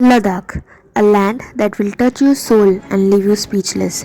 Ladakh, a land that will touch your soul and leave you speechless.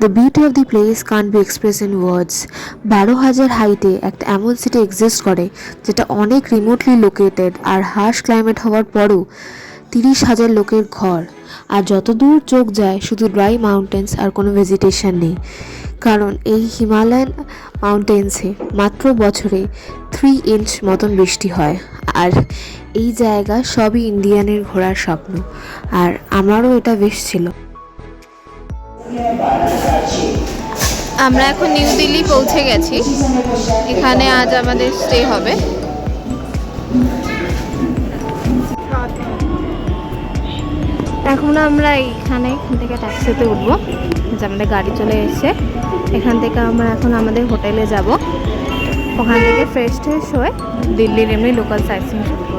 The beauty of the place can't be expressed in words. 12,000 হাইটে একটা এমন city exist করে যেটা অনেক remotely located আর Harsh climate হওয়ার পরও 30,000 লোকের ঘর। আর যতদূর চোখ যায় শুধু ড্রাই মাউন্টেন্স আর কোনো ভেজিটেশন নেই, কারণ এই হিমালয়ান মাউন্টেন্সে মাত্র বছরে 3 ইঞ্চ মতন বৃষ্টি হয়। আর এই জায়গা সবই ইন্ডিয়ানের ঘোরার স্বপ্ন, আর আমারও এটা বেশ ছিল। আমরা এখন নিউ দিল্লি পৌঁছে গেছি। এখানে আজ আমাদের স্টে হবে। এখন আমরা এখান থেকে ট্যাক্সিতে উঠবো, যে আমাদের গাড়ি চলে এসেছে। এখান থেকে আমরা এখন আমাদের হোটেলে যাব। ওখান থেকে ফ্রেশ হয়ে দিল্লির এমনি লোকাল সাইটসিং শুরু করবো।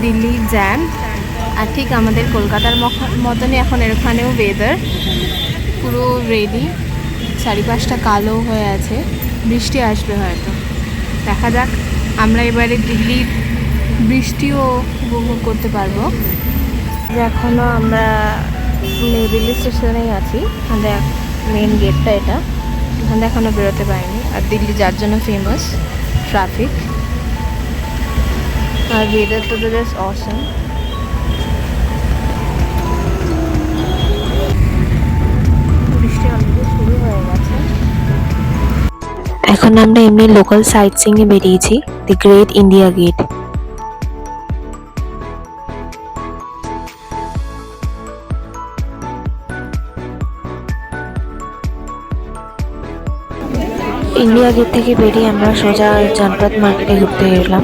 দিল্লি জ্যাম, আর ঠিক আমাদের কলকাতার মতনই এখন এখানেও ওয়েদার পুরো রেডি। চারিপাশটা কালো হয়ে আছে, বৃষ্টি আসবে হয়তো, দেখা যাক। আমরা এবারে দিল্লির বৃষ্টিও উপভোগ করতে পারবো। এখনও আমরা নিউ দিল্লি স্টেশনেই আছি। আমাদের মেন গেটটা এটা, এখানে এখনও বেরোতে পারিনি। আর দিল্লি যার জন্য ফেমাস, ট্রাফিক আর ওয়েদার তো জাস্ট অসম। বৃষ্টি অলরেডি শুরু হয়ে গেছে। এখন আমরা এমনি লোকাল সাইট সিইংয়ে বেরিয়েছি, the great India Gate. India Gate থেকে বেরিয়ে আমরা সোজা জনপথ মার্কেটে ঘুরতে গেলাম।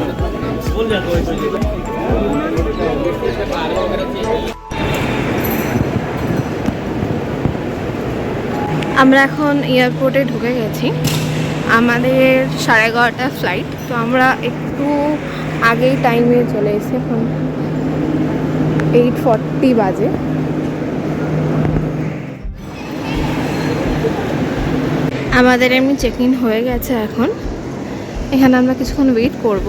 আমরা এখন এয়ারপোর্টে ঢুকে গেছি। আমাদের 11:30 ফ্লাইট, তো আমরা একটু আগেই টাইমে চলে এসেছি। এখন 8:40 বাজে। আমাদের এমনি চেক ইন হয়ে গেছে। এখন এখানে আমরা কিছুক্ষণ ওয়েট করব,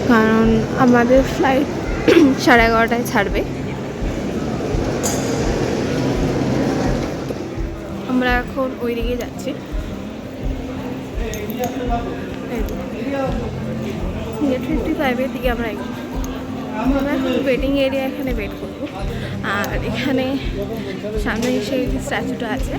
কারণ আমাদের ফ্লাইট 11:30টায় ছাড়বে। আমরা এখন ওই দিকে যাচ্ছি। গেট 55-এর দিকে আমরা এগোচ্ছি। আমরা এখন ওয়েটিং এরিয়া এখানে ওয়েট করবো। আর এখানে সামনে সেই স্ট্যাচুটা আছে।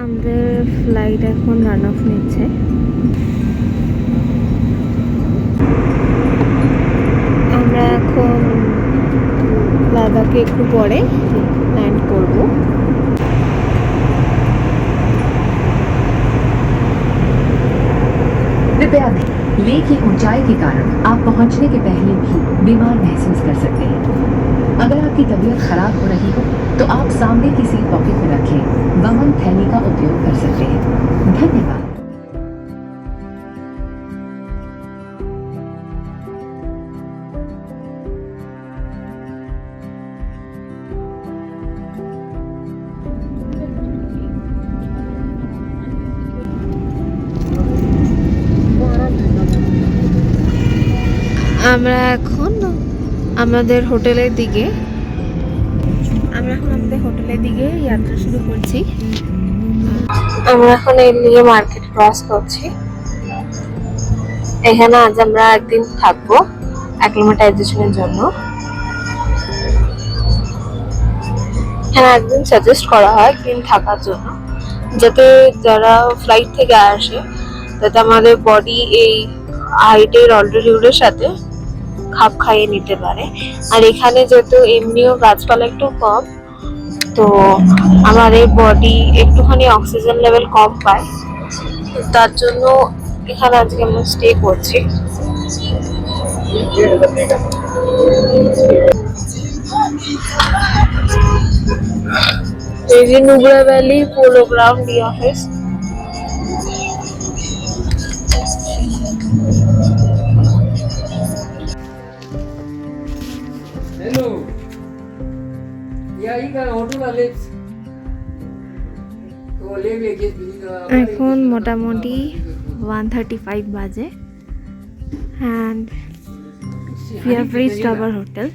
আমাদের ফ্লাইট এখন রান অফ নিচ্ছে। আমরা এখন লাদাখে একটু পরে ল্যান্ড করব। कृपया लेह की ऊंचाई के कारण आप पहुंचने के पहले भी बीमार महसूस कर सकते हैं। अगर आपकी तबीयत खराब हो रही हो तो आप सामने की सीट पॉकेट में रखें वमन थैली का उपयोग कर सकते हैं। धन्यवाद। আমরা এখন আমাদের হোটেলের দিকে যাত্রা শুরু করছি। আমরা এখন এই নিয়ে মার্কেট ক্রস করছি। এখানে আজ আমরা একদিন থাকবো অ্যাক্লিমেটাইজেশনের জন্য। এখানে একদিন সাজেস্ট করা হয় একদিন থাকার জন্য, যাতে যারা ফ্লাইট থেকে আসে যাতে আমাদের বডি এই হাইটের অল্টিটিউডের সাথে খাপ খাইয়ে নিতে পারে। আর এখানে যেহেতু এমনিও গাছপালা একটু কম, তো আমার এই বডি একটুখানি অক্সিজেন লেভেল কম পায়, তার জন্য এখানে আজকে আমরা স্টে করছি। এই যে Nubra valley polo ground D office. এখন মোটামুটি 1:35 বাজে and we have reached our hotel.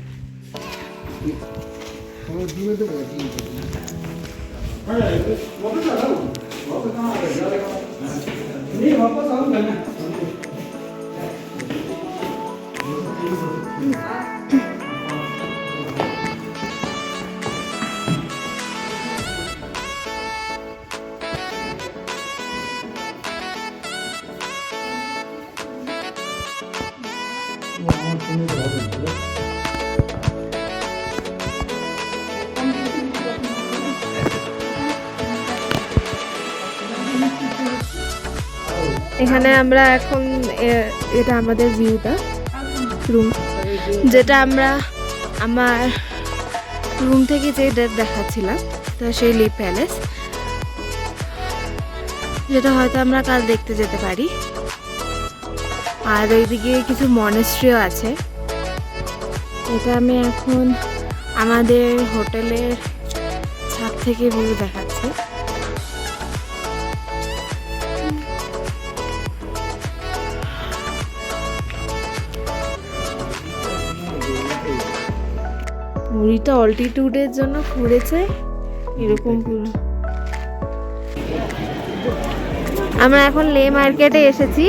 এখানে আমরা এখন এটা আমাদের ভিউটা রুম, যেটা আমরা আমার রুম থেকে যে দেখাচ্ছিলাম তো সেই লি প্যালেস, যেটা হয়তো আমরা কাল দেখতে যেতে পারি। আর এইদিকে কিছু মনেস্ট্রিও আছে। এটা আমি এখন আমাদের হোটেলের ছাদ থেকে ভিউ দেখাচ্ছি। মুড়িটা অল্টিটিউডের জন্য ঘুরেছে এরকম পুরো। আমরা এখন লে মার্কেটে এসেছি।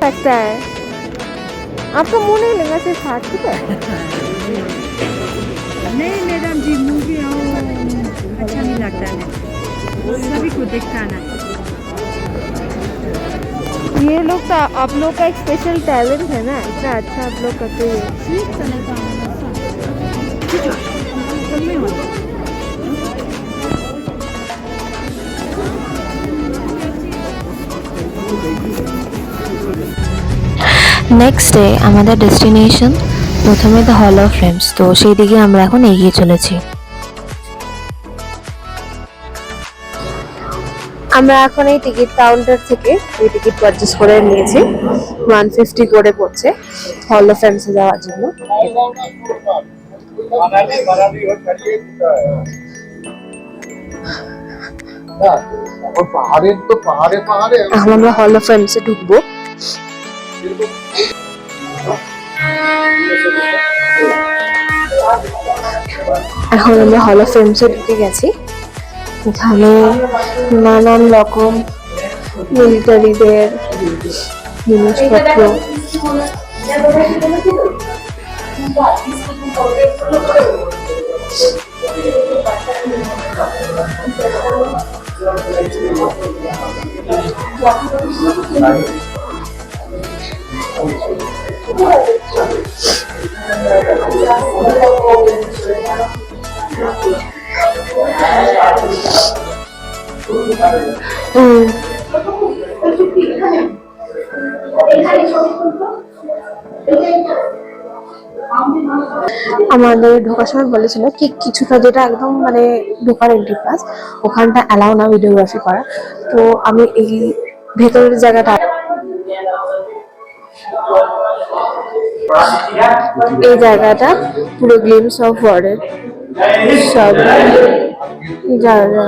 लगता है आपका मुंह नहीं लगा सिर्फ हाथ, ठीक है? नहीं मैडम जी, मूवी अच्छा नहीं लगता है, सभी को देखता है। ये लोग तो आप लोग का एक स्पेशल टैलेंट है ना, इतना अच्छा आप लोग करते हुए। নেক্সট ডে আমাদের ডেস্টিনেশন প্রথমে দ্য হল অফ ফ্রেমস, তো সেই দিকে আমরা এখন এগিয়ে চলেছি। আমরা এখন এই টিকিট কাউন্টার থেকে এই টিকিট পারচেস করে নিয়েছি। 150 করে পড়ছে হল অফ ফ্রেমসে যাওয়ার জন্য। এখন আমরা হল অফ ফ্রেমসে ঢুকবো। এখন আমরা হল অফ ফ্রেমসে ঢুকে গেছি। এখানে নানান রকম মিলিটারিদের জিনিসপত্র, আমাদের ঢোকার সময় বলেছিল ঠিক কিছুটা, যেটা একদম মানে ঢোকার এন্ট্রি পাস, ওখানটা অ্যালাউ না ভিডিওগ্রাফি করা। তো আমি এই ভেতরের জায়গাটা, এই জায়গাটা পুরো গ্লিমস অফ ওয়ার্ল্ডের সব জায়গা।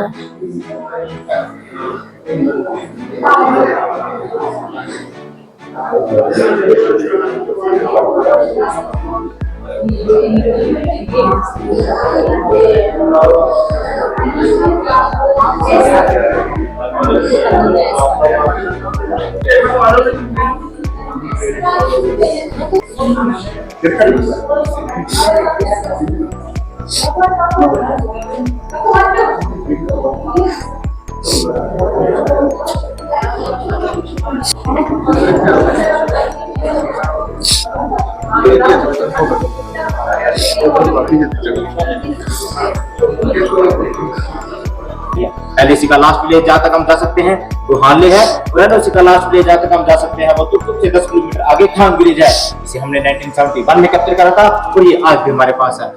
एलएसी का लास्ट विलेज जहाँ तक हम जा सकते हैं वो हार्ले है, और एनओसी का लास्ट विलेज जहाँ तक हम जा सकते हैं वो तुर्क से 10 किलोमीटर आगे खान विलेज है। इसे हमने 1971 में कैप्चर करा था और ये आज भी हमारे पास है।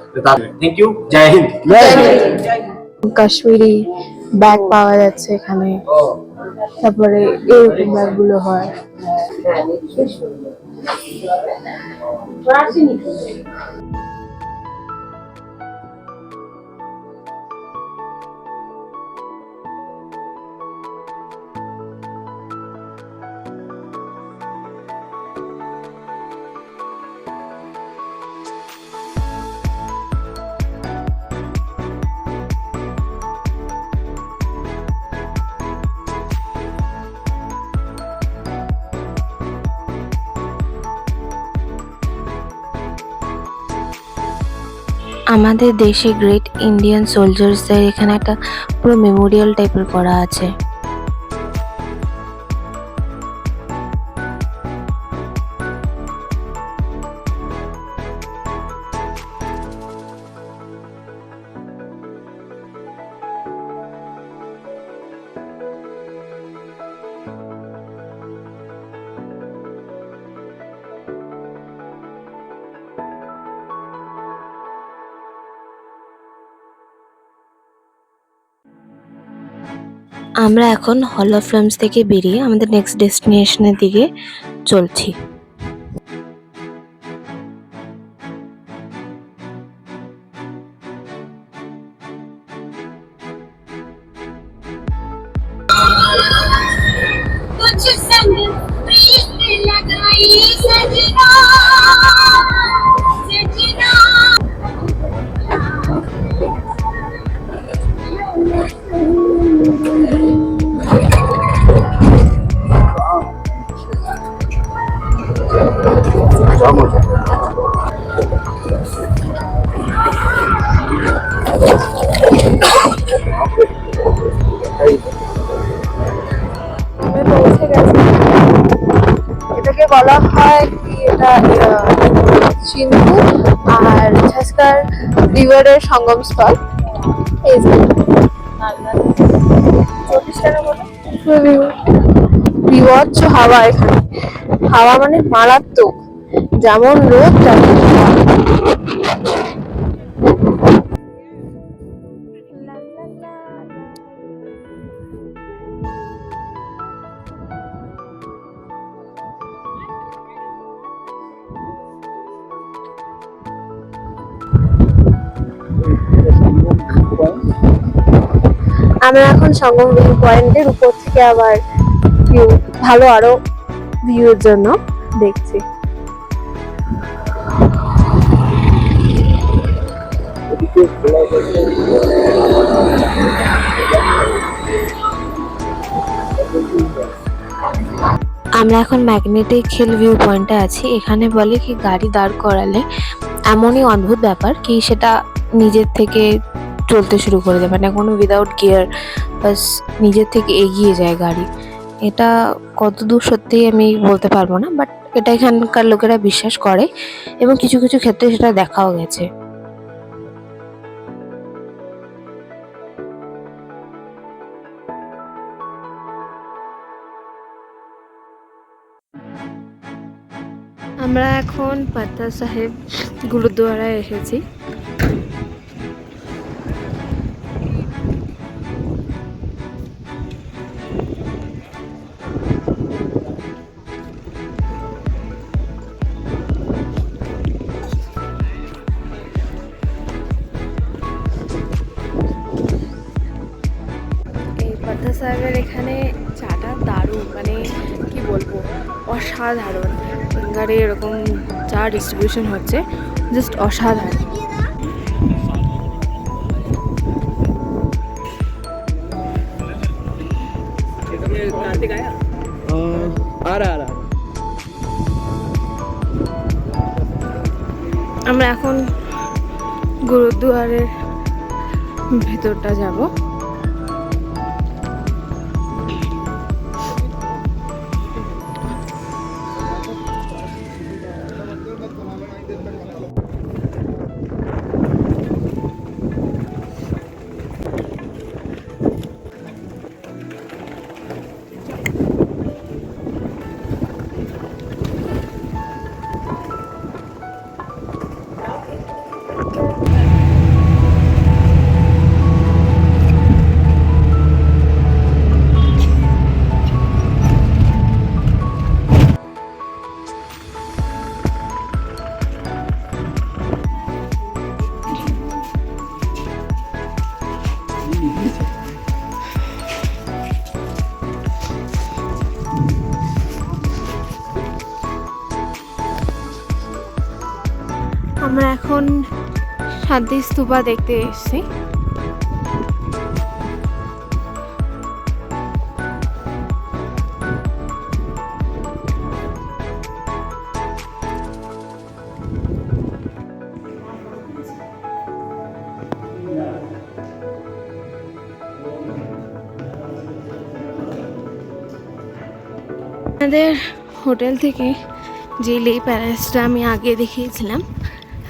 थैंक यू, जय हिंद। কাশ্মীরি ব্যাগ পাওয়া যাচ্ছে এখানে, তারপরে এরকম ব্যাগগুলো হয়। আমাদের দেশে গ্রেট ইন্ডিয়ান সোলজার্সদের এখানে একটা পুরো মেমোরিয়াল টাইপের করা আছে। আমরা এখন হল অফ ফ্লেমস থেকে বেরিয়ে আমাদের নেক্সট ডেস্টিনেশনের দিকে চলছি। कुछ संग प्रीत लगाई सजना सजना। পৌঁছে গেছি। এটাকে বলা হয় কি, এটা সিন্ধু আর ঝাঁসকার রিভারের সঙ্গম স্থল। এই যে 40 টাকা মতো বিভৎস হাওয়া এখানে। হাওয়া মানে মারাত্মক, যেমন রোদ তেমন হাওয়া। আমরা এখন সঙ্গম ভিউ পয়েন্টের উপর থেকে আবার ভিউ ভালো আরো ভিউর জন্য দেখছি। আমরা এখন ম্যাগনেটিক হিল ভিউ পয়েন্টে আছি। এখানে বলে কি গাড়ি দাঁড় করালে এমনই অদ্ভুত ব্যাপার কি সেটা নিজের থেকে চলতে শুরু করে দেয়, মানে কোনো উইদাউট গিয়ার, বাস নিজের থেকে এগিয়ে যায় গাড়ি। এটা কতদূর সত্যি আমি বলতে পারবো না, বাট এটা এখানকার লোকেরা বিশ্বাস করে এবং কিছু কিছু ক্ষেত্রে সেটা দেখাও গেছে। আমরা এখন পাতা সাহেব গুরুদ্বারায় এসেছি। পাতা সাহেবের এখানে চাটা দারুণ, মানে কি বলবো, অসাধারণ। বেঙ্গারে এরকম চা ডিস্ট্রিবিউশন হচ্ছে, জাস্ট অসাধারণ। আমরা এখন গুরুদুয়ারের ভেতরটা যাব। আমরা এখন শান্তি স্তূপা দেখতে এসেছি। আমাদের হোটেল থেকে যে লে প্যালেসটা আমি আগে দেখিয়েছিলাম,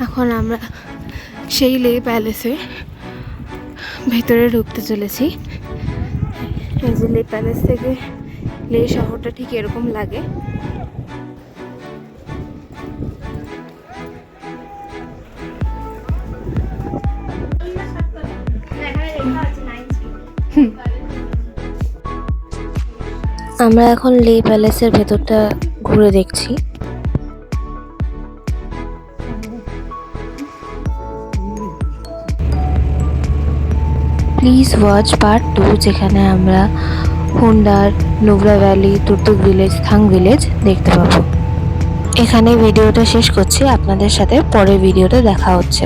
এখন আমরা সেই লে প্যালেসে ভেতরে ঢুকতে চলেছি। এই যে লে প্যালেস থেকে লে শহরটা ঠিক এরকম লাগে। আমরা এখন লে প্যালেসের ভেতরটা ঘুরে দেখছি। প্লিজ ওয়াচ পার্ট 2, যেখানে আমরা Hunder, Nubra valley, Turtuk village, Thang village দেখতে পাবো। এখানে ভিডিওটা শেষ করছি, আপনাদের সাথে পরের ভিডিওতে দেখা হচ্ছে।